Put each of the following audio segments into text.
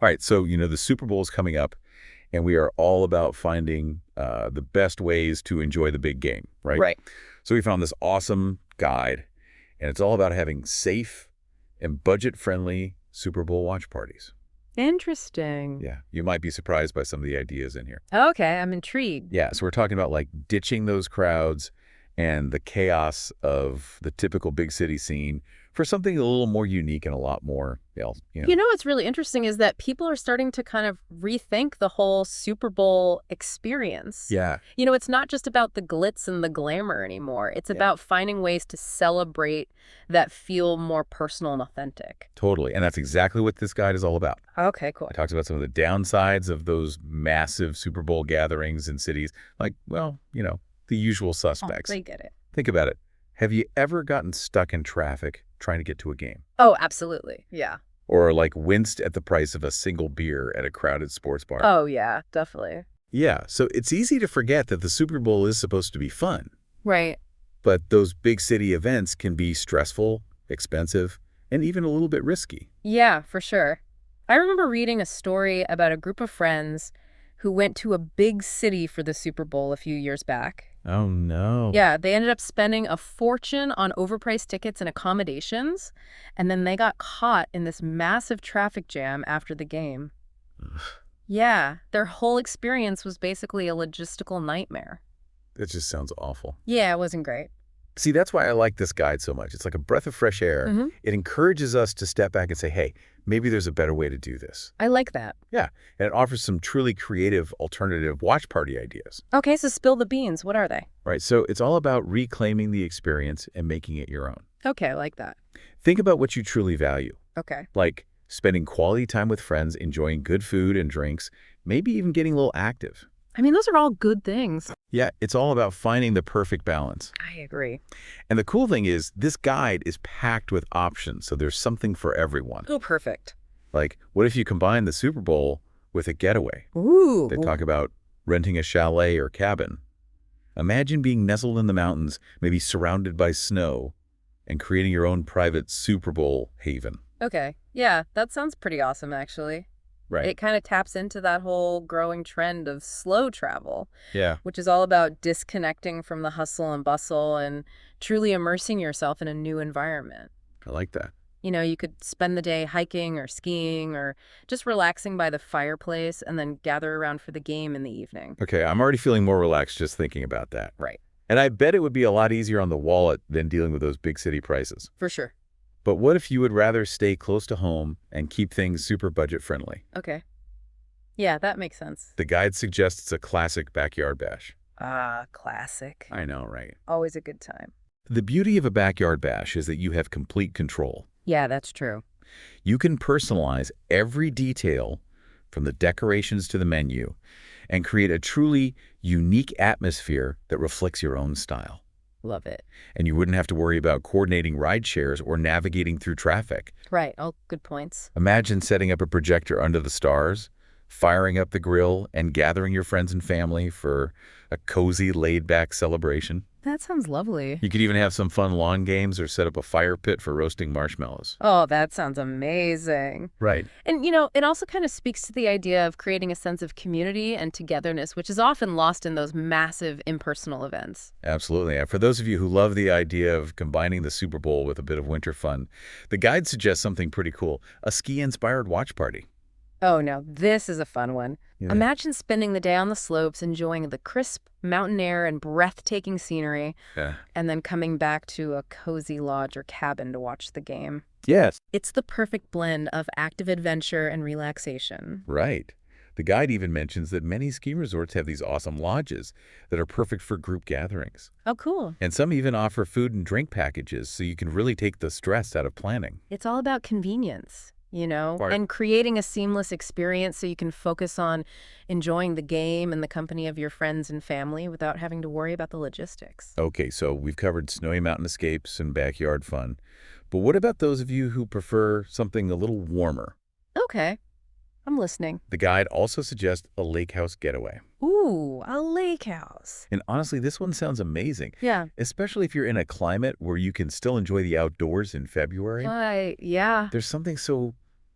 All right, so, the Super Bowl is coming up, and we are all about finding the best ways to enjoy the big game, right? Right. So we found this awesome guide, and it's all about having safe and budget-friendly Super Bowl watch parties. Interesting. Yeah, you might be surprised by some of the ideas in here. Okay, I'm intrigued. Yeah, so we're talking about like ditching those crowds and the chaos of the typical big city scene for something a little more unique and a lot more, You know what's really interesting is that people are starting to kind of rethink the whole Super Bowl experience. Yeah, It's not just about the glitz and the glamour anymore. It's about finding ways to celebrate that feel more personal and authentic. totally. And that's exactly what this guide is all about. Okay, cool. It talks about some of the downsides of those massive Super Bowl gatherings in cities, like, the usual suspects. I get it. Think about it. Have you ever gotten stuck in traffic trying to get to a game? Oh, absolutely. Yeah. Or like winced at the price of a single beer at a crowded sports bar? Oh, yeah, definitely. Yeah, so it's easy to forget that the Super Bowl is supposed to be fun. Right. But those big city events can be stressful, expensive, and even a little bit risky. Yeah, for sure. I remember reading a story about a group of friends who went to a big city for the Super Bowl a few years back. Oh, no. Yeah, they ended up spending a fortune on overpriced tickets and accommodations, and then they got caught in this massive traffic jam after the game. Ugh, Yeah, their whole experience was basically a logistical nightmare. that just sounds awful. Yeah, it wasn't great. See, that's why I like this guide so much. It's like a breath of fresh air. Mm-hmm. It encourages us to step back and say, hey, maybe there's a better way to do this. I like that. Yeah, and it offers some truly creative alternative watch party ideas. Okay, so spill the beans. What are they? Right, so it's all about reclaiming the experience and making it your own. Okay, I like that. Think about what you truly value, Okay. like spending quality time with friends, enjoying good food and drinks, maybe even getting a little active. I mean, those are all good things. Yeah, it's all about finding the perfect balance. I agree. And the cool thing is, this guide is packed with options, so there's something for everyone. Oh, perfect. Like, what if you combine the Super Bowl with a getaway? Ooh. They talk about renting a chalet or cabin. Imagine being nestled in the mountains, maybe surrounded by snow, and creating your own private Super Bowl haven. Okay. Yeah, that sounds pretty awesome, actually. Right. It kind of taps into that whole growing trend of slow travel, Yeah. which is all about disconnecting from the hustle and bustle and truly immersing yourself in a new environment. I like that. You could spend the day hiking or skiing or just relaxing by the fireplace and then gather around for the game in the evening. Okay, I'm already feeling more relaxed just thinking about that. Right. And I bet it would be a lot easier on the wallet than dealing with those big city prices. For sure. But what if you would rather stay close to home and keep things super budget friendly? Okay. Yeah, that makes sense. The guide suggests a classic backyard bash. Ah, classic. I know, right? Always a good time. The beauty of a backyard bash is that you have complete control. Yeah, that's true. You can personalize every detail from the decorations to the menu and create a truly unique atmosphere that reflects your own style. Love it. And you wouldn't have to worry about coordinating ride shares or navigating through traffic. Right. Oh, good points. Imagine setting up a projector under the stars, firing up the grill, and gathering your friends and family for a cozy, laid-back celebration. That sounds lovely. You could even have some fun lawn games or set up a fire pit for roasting marshmallows. Oh, that sounds amazing. Right. And, it also kind of speaks to the idea of creating a sense of community and togetherness, which is often lost in those massive impersonal events. Absolutely. And for those of you who love the idea of combining the Super Bowl with a bit of winter fun, the guide suggests something pretty cool, a ski-inspired watch party. Oh, no, this is a fun one. Yeah. Imagine spending the day on the slopes, enjoying the crisp mountain air and breathtaking scenery, Yeah. and then coming back to a cozy lodge or cabin to watch the game. Yes. It's the perfect blend of active adventure and relaxation. Right. The guide even mentions that many ski resorts have these awesome lodges that are perfect for group gatherings. Oh, cool. And some even offer food and drink packages so you can really take the stress out of planning. It's all about convenience, Right. and creating a seamless experience so you can focus on enjoying the game and the company of your friends and family without having to worry about the logistics. Okay, so we've covered snowy mountain escapes and backyard fun. But what about those of you who prefer something a little warmer? Okay, I'm listening. The guide also suggests a lake house getaway. Ooh, a lake house. And honestly, this one sounds amazing, Yeah. especially if you're in a climate where you can still enjoy the outdoors in February. Yeah. There's something so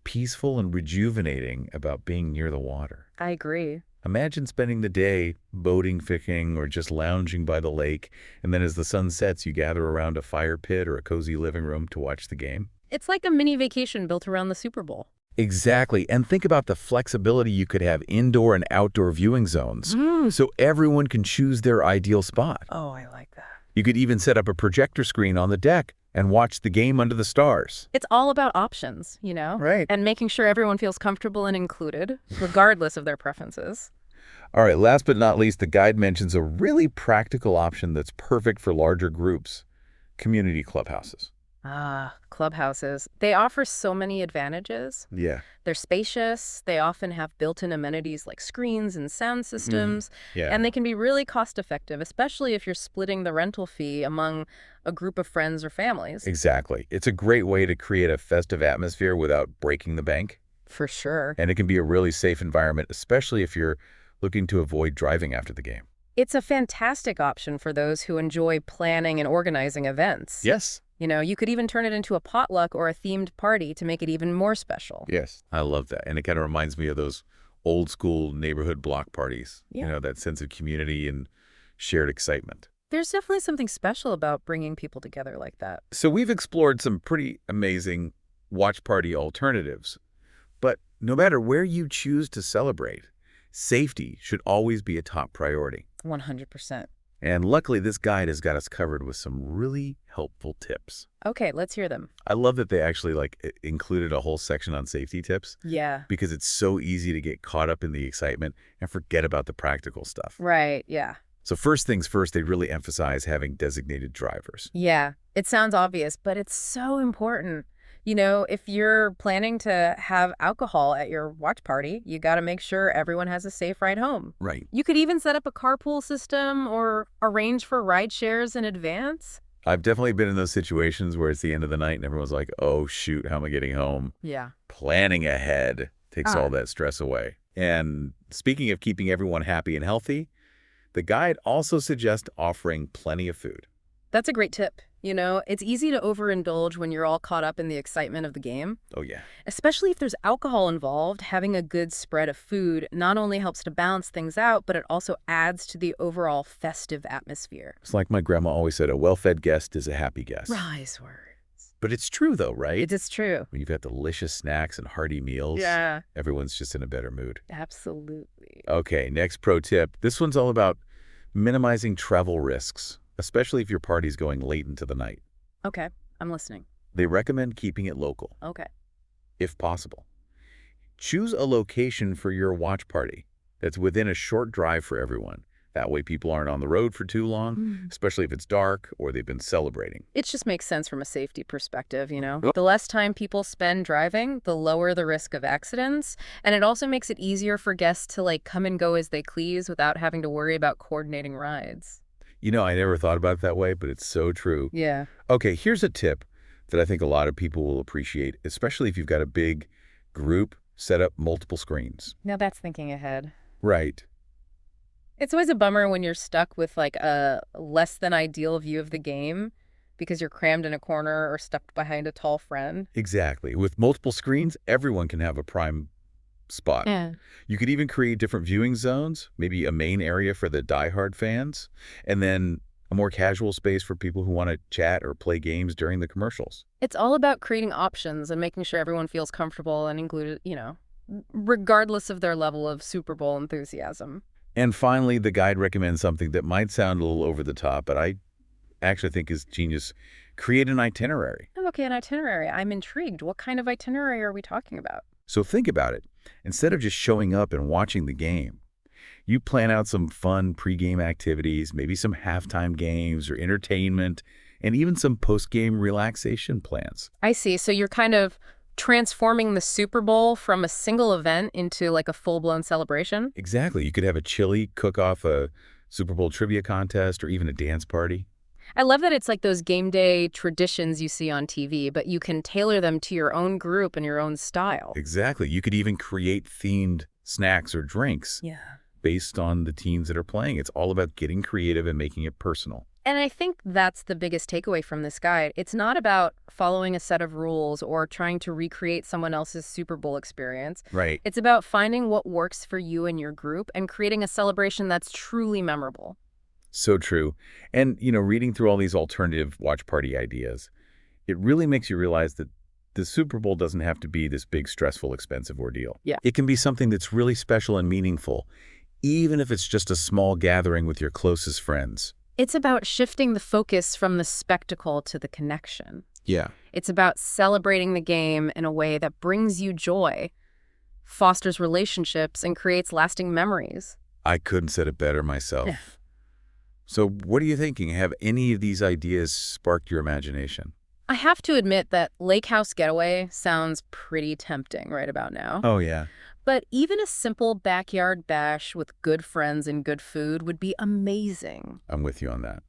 peaceful and rejuvenating about being near the water. I agree. Imagine spending the day boating, fishing, or just lounging by the lake, and then as the sun sets, you gather around a fire pit or a cozy living room to watch the game. It's like a mini vacation built around the Super Bowl. Exactly, and think about the flexibility you could have indoor and outdoor viewing zones, so everyone can choose their ideal spot. Oh, I like that. You could even set up a projector screen on the deck and watch the game under the stars. It's all about options, Right. And making sure everyone feels comfortable and included, regardless of their preferences. All right, last but not least, the guide mentions a really practical option that's perfect for larger groups: community clubhouses. Ah, clubhouses. They offer so many advantages. Yeah. They're spacious. They often have built-in amenities like screens and sound systems. Yeah. And they can be really cost-effective, especially if you're splitting the rental fee among a group of friends or families. Exactly. It's a great way to create a festive atmosphere without breaking the bank. For sure. And it can be a really safe environment, especially if you're looking to avoid driving after the game. It's a fantastic option for those who enjoy planning and organizing events. Yes. You could even turn it into a potluck or a themed party to make it even more special. Yes. I love that. And it kind of reminds me of those old school neighborhood block parties. Yeah. That sense of community and shared excitement. There's definitely something special about bringing people together like that. So we've explored some pretty amazing watch party alternatives. But no matter where you choose to celebrate, safety should always be a top priority. 100%. And luckily, this guide has got us covered with some really helpful tips. Okay, let's hear them. I love that they actually included a whole section on safety tips, Yeah. because it's so easy to get caught up in the excitement and forget about the practical stuff. Right, yeah. So first things first, they really emphasize having designated drivers. Yeah, it sounds obvious, but it's so important. If you're planning to have alcohol at your watch party, you got to make sure everyone has a safe ride home. Right. You could even set up a carpool system or arrange for ride shares in advance. I've definitely been in those situations where it's the end of the night and everyone's like, oh, shoot, how am I getting home? Yeah. Planning ahead takes all that stress away. And speaking of keeping everyone happy and healthy, the guide also suggests offering plenty of food. That's a great tip. It's easy to overindulge when you're all caught up in the excitement of the game. Oh, yeah. Especially if there's alcohol involved, having a good spread of food not only helps to balance things out, but it also adds to the overall festive atmosphere. It's like my grandma always said, a well-fed guest is a happy guest. Wise words. But it's true, though, right? It is true. When you've got delicious snacks and hearty meals, Yeah. everyone's just in a better mood. Absolutely. Okay, next pro tip. This one's all about minimizing travel risks, especially if your party's going late into the night. Okay, I'm listening. They recommend keeping it local, Okay. if possible. Choose a location for your watch party that's within a short drive for everyone. That way people aren't on the road for too long, especially if it's dark or they've been celebrating. It just makes sense from a safety perspective, The less time people spend driving, the lower the risk of accidents. And it also makes it easier for guests to come and go as they please without having to worry about coordinating rides. I never thought about it that way, but it's so true. Yeah. Okay, here's a tip that I think a lot of people will appreciate, especially if you've got a big group, set up multiple screens. Now that's thinking ahead. Right. It's always a bummer when you're stuck with a less than ideal view of the game because you're crammed in a corner or stuck behind a tall friend. Exactly. With multiple screens, everyone can have a prime spot. Yeah. You could even create different viewing zones, maybe a main area for the diehard fans, and then a more casual space for people who want to chat or play games during the commercials. It's all about creating options and making sure everyone feels comfortable and included, regardless of their level of Super Bowl enthusiasm. And finally, the guide recommends something that might sound a little over the top, but I actually think is genius. Create an itinerary. Okay, an itinerary. I'm intrigued. What kind of itinerary are we talking about? So think about it. Instead of just showing up and watching the game, you plan out some fun pregame activities, maybe some halftime games or entertainment, and even some post-game relaxation plans. I see. So you're kind of transforming the Super Bowl from a single event into a full-blown celebration? Exactly. You could have a chili cook-off, a Super Bowl trivia contest, or even a dance party. I love that it's like those game day traditions you see on TV, but you can tailor them to your own group and your own style. Exactly. You could even create themed snacks or drinks Yeah. based on the teams that are playing. It's all about getting creative and making it personal. And I think that's the biggest takeaway from this guide. It's not about following a set of rules or trying to recreate someone else's Super Bowl experience. Right. It's about finding what works for you and your group and creating a celebration that's truly memorable. So true. And, reading through all these alternative watch party ideas, it really makes you realize that the Super Bowl doesn't have to be this big, stressful, expensive ordeal. Yeah. It can be something that's really special and meaningful, even if it's just a small gathering with your closest friends. It's about shifting the focus from the spectacle to the connection. Yeah. It's about celebrating the game in a way that brings you joy, fosters relationships, and creates lasting memories. I couldn't said it better myself. Yeah. So what are you thinking? Have any of these ideas sparked your imagination? I have to admit that Lake House Getaway sounds pretty tempting right about now. Oh, yeah. But even a simple backyard bash with good friends and good food would be amazing. I'm with you on that.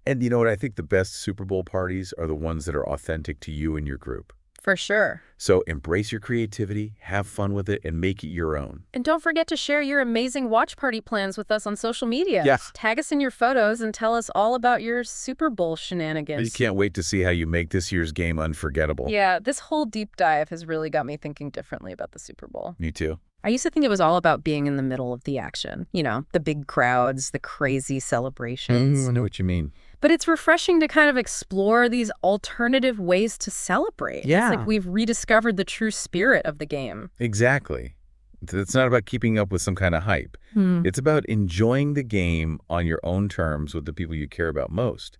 And you know what? I think the best Super Bowl parties are the ones that are authentic to you and your group. For sure. So embrace your creativity, have fun with it, and make it your own. And don't forget to share your amazing watch party plans with us on social media. Yeah. Tag us in your photos and tell us all about your Super Bowl shenanigans. You can't wait to see how you make this year's game unforgettable. Yeah, this whole deep dive has really got me thinking differently about the Super Bowl. Me too. I used to think it was all about being in the middle of the action. The big crowds, the crazy celebrations. I know what you mean. But it's refreshing to kind of explore these alternative ways to celebrate. Yeah. It's like we've rediscovered the true spirit of the game. Exactly. It's not about keeping up with some kind of hype. It's about enjoying the game on your own terms with the people you care about most.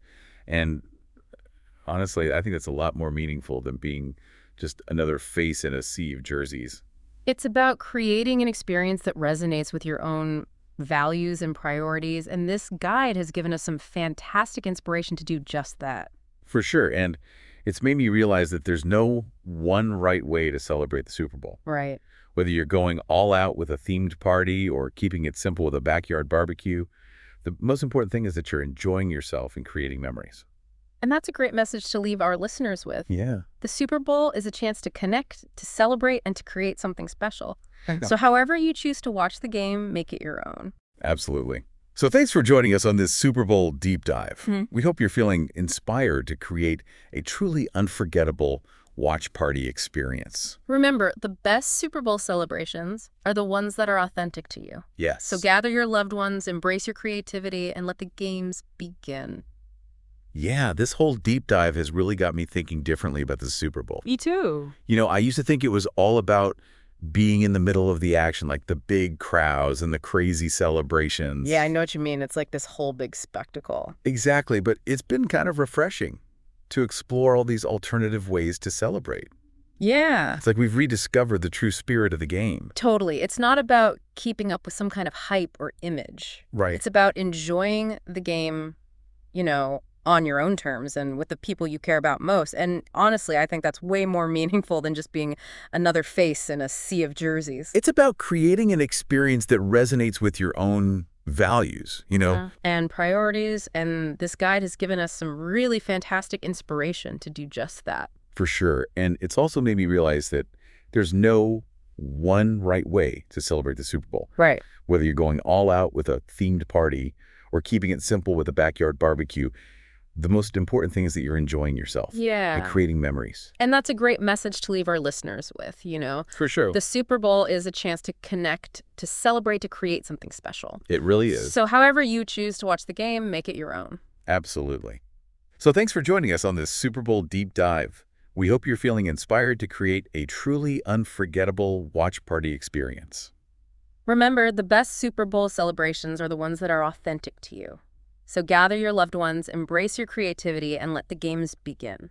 And honestly, I think that's a lot more meaningful than being just another face in a sea of jerseys. It's about creating an experience that resonates with your own values and priorities, and this guide has given us some fantastic inspiration to do just that. For sure. And it's made me realize that there's no one right way to celebrate the Super Bowl. Right. Whether you're going all out with a themed party or keeping it simple with a backyard barbecue, the most important thing is that you're enjoying yourself and creating memories. And that's a great message to leave our listeners with. Yeah. The Super Bowl is a chance to connect, to celebrate, and to create something special. So however you choose to watch the game, make it your own. Absolutely. So thanks for joining us on this Super Bowl deep dive. We hope you're feeling inspired to create a truly unforgettable watch party experience. Remember, the best Super Bowl celebrations are the ones that are authentic to you. Yes. So gather your loved ones, embrace your creativity, and let the games begin. Yeah, this whole deep dive has really got me thinking differently about the Super Bowl. Me too. I used to think it was all about being in the middle of the action, like the big crowds and the crazy celebrations. Yeah, I know what you mean. It's like this whole big spectacle. Exactly, but it's been kind of refreshing to explore all these alternative ways to celebrate. Yeah. It's like we've rediscovered the true spirit of the game. Totally. It's not about keeping up with some kind of hype or image. Right. It's about enjoying the game, on your own terms and with the people you care about most. And honestly, I think that's way more meaningful than just being another face in a sea of jerseys. It's about creating an experience that resonates with your own values, And priorities. And this guide has given us some really fantastic inspiration to do just that. For sure. And it's also made me realize that there's no one right way to celebrate the Super Bowl. Right. Whether you're going all out with a themed party or keeping it simple with a backyard barbecue, the most important thing is that you're enjoying yourself. Yeah. And creating memories. And that's a great message to leave our listeners with, For sure. The Super Bowl is a chance to connect, to celebrate, to create something special. It really is. So however you choose to watch the game, make it your own. Absolutely. So thanks for joining us on this Super Bowl deep dive. We hope you're feeling inspired to create a truly unforgettable watch party experience. Remember, the best Super Bowl celebrations are the ones that are authentic to you. So gather your loved ones, embrace your creativity, and let the games begin.